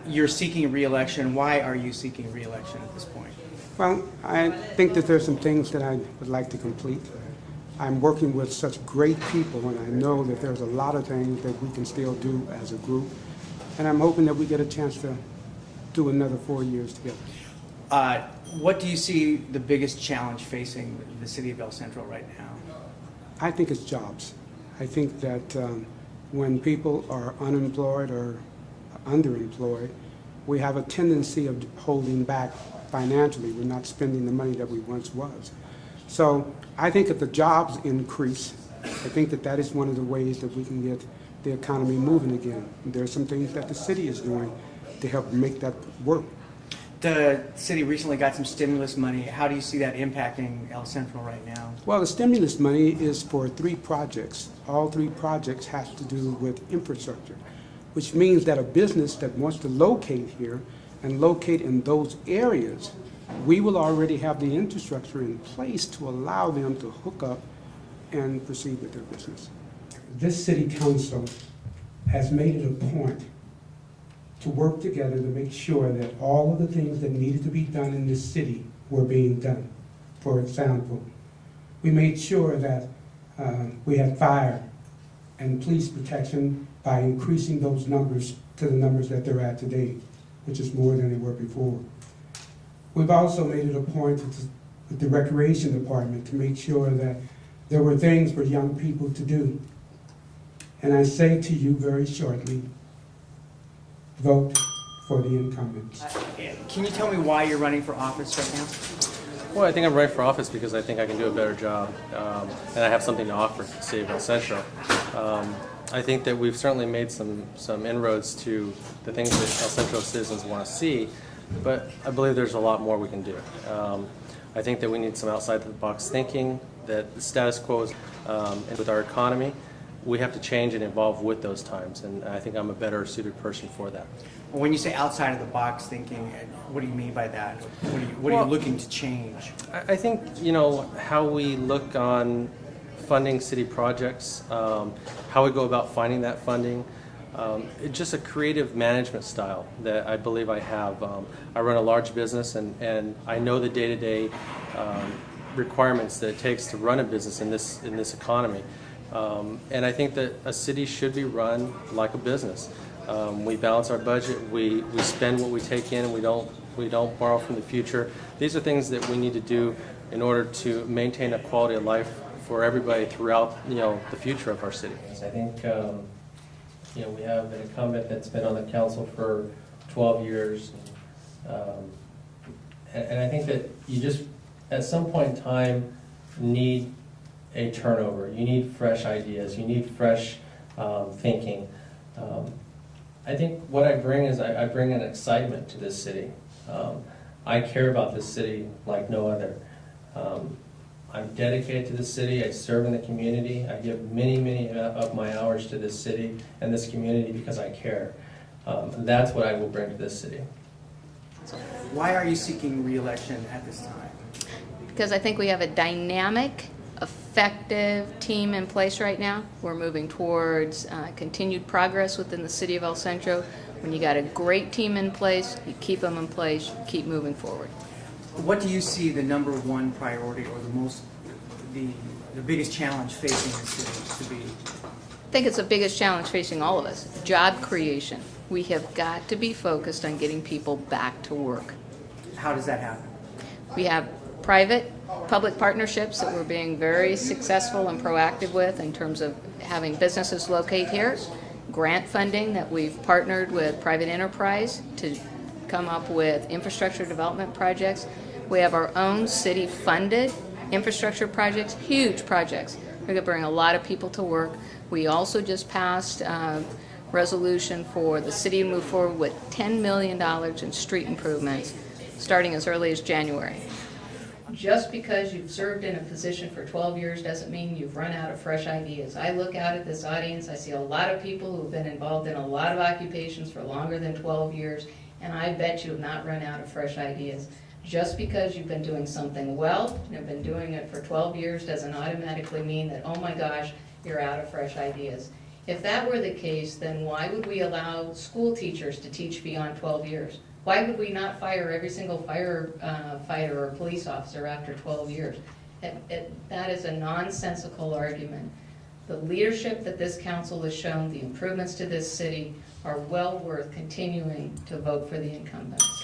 You're seeking re-election. Why are you seeking re-election at this point? Well, I think that there's some things that I would like to complete. I'm working with such great people, and I know that there's a lot of things that we can still do as a group. And I'm hoping that we get a chance to do another 4 years together. What do you see the biggest challenge facing the city of El Centro right now? I think it's jobs. I think that when people are unemployed or underemployed, we have a tendency of holding back financially. We're not spending the money that we once was. So I think if the jobs increase, I think that that is one of the ways that we can get the economy moving again. There are some things that the city is doing to help make that work. The city recently got some stimulus money. How do you see that impacting El Centro right now? Well, the stimulus money is for 3 projects. All 3 projects have to do with infrastructure, which means that a business that wants to locate here and locate in those areas, we will already have the infrastructure in place to allow them to hook up and proceed with their business. This city council has made it a point to work together to make sure that all of the things that needed to be done in this city were being done. For example, we made sure that we had fire and police protection by increasing those numbers to the numbers that they're at today, which is more than they were before. We've also made it a point with the recreation department to make sure that there were things for young people to do. And I say to you very shortly, vote for the incumbents. Can you tell me why you're running for office right now? Well, I think I'm running for office because I think I can do a better job, and I have something to offer to the city of El Centro. I think that we've certainly made some inroads to the things that El Centro citizens want to see, but I believe there's a lot more we can do. I think that we need some outside-the-box thinking, that the status quo is, with our economy, we have to change and evolve with those times, and I think I'm a better suited person for that. Well, when you say outside of the box thinking, what do you mean by that? What are you looking to change? I think, how we look on funding city projects, how we go about finding that funding, it's just a creative management style that I believe I have. I run a large business, and I know the day-to-day requirements that it takes to run a business in this economy. And I think that a city should be run like a business. We balance our budget, we spend what we take in, and we don't borrow from the future. These are things that we need to do in order to maintain a quality of life for everybody throughout the future of our city. I think we have an incumbent that's been on the council for 12 years, and I think that you just at some point in time need a turnover. You need fresh ideas. You need fresh thinking. I think what I bring is I bring an excitement to this city. I care about this city like no other. I'm dedicated to this city. I serve in the community. I give many of my hours to this city and this community because I care. That's what I will bring to this city. Why are you seeking re-election at this time? Because I think we have a dynamic, effective team in place right now. We're moving towards continued progress within the city of El Centro. When you got a great team in place, you keep them in place, you keep moving forward. What do you see the number one priority or the biggest challenge facing the city to be? I think it's the biggest challenge facing all of us, job creation. We have got to be focused on getting people back to work. How does that happen? We have private-public partnerships that we're being very successful and proactive with in terms of having businesses locate here, grant funding that we've partnered with private enterprise to come up with infrastructure development projects. We have our own city-funded infrastructure projects, huge projects. We're going to bring a lot of people to work. We also just passed a resolution for the city to move forward with $10 million in street improvements starting as early as January. Just because you've served in a position for 12 years doesn't mean you've run out of fresh ideas. I look out at this audience, I see a lot of people who have been involved in a lot of occupations for longer than 12 years, and I bet you have not run out of fresh ideas. Just because you've been doing something well and have been doing it for 12 years doesn't automatically mean that, oh my gosh, you're out of fresh ideas. If that were the case, then why would we allow school teachers to teach beyond 12 years? Why would we not fire every single firefighter or police officer after 12 years? That is a nonsensical argument. The leadership that this council has shown, the improvements to this city, are well worth continuing to vote for the incumbents.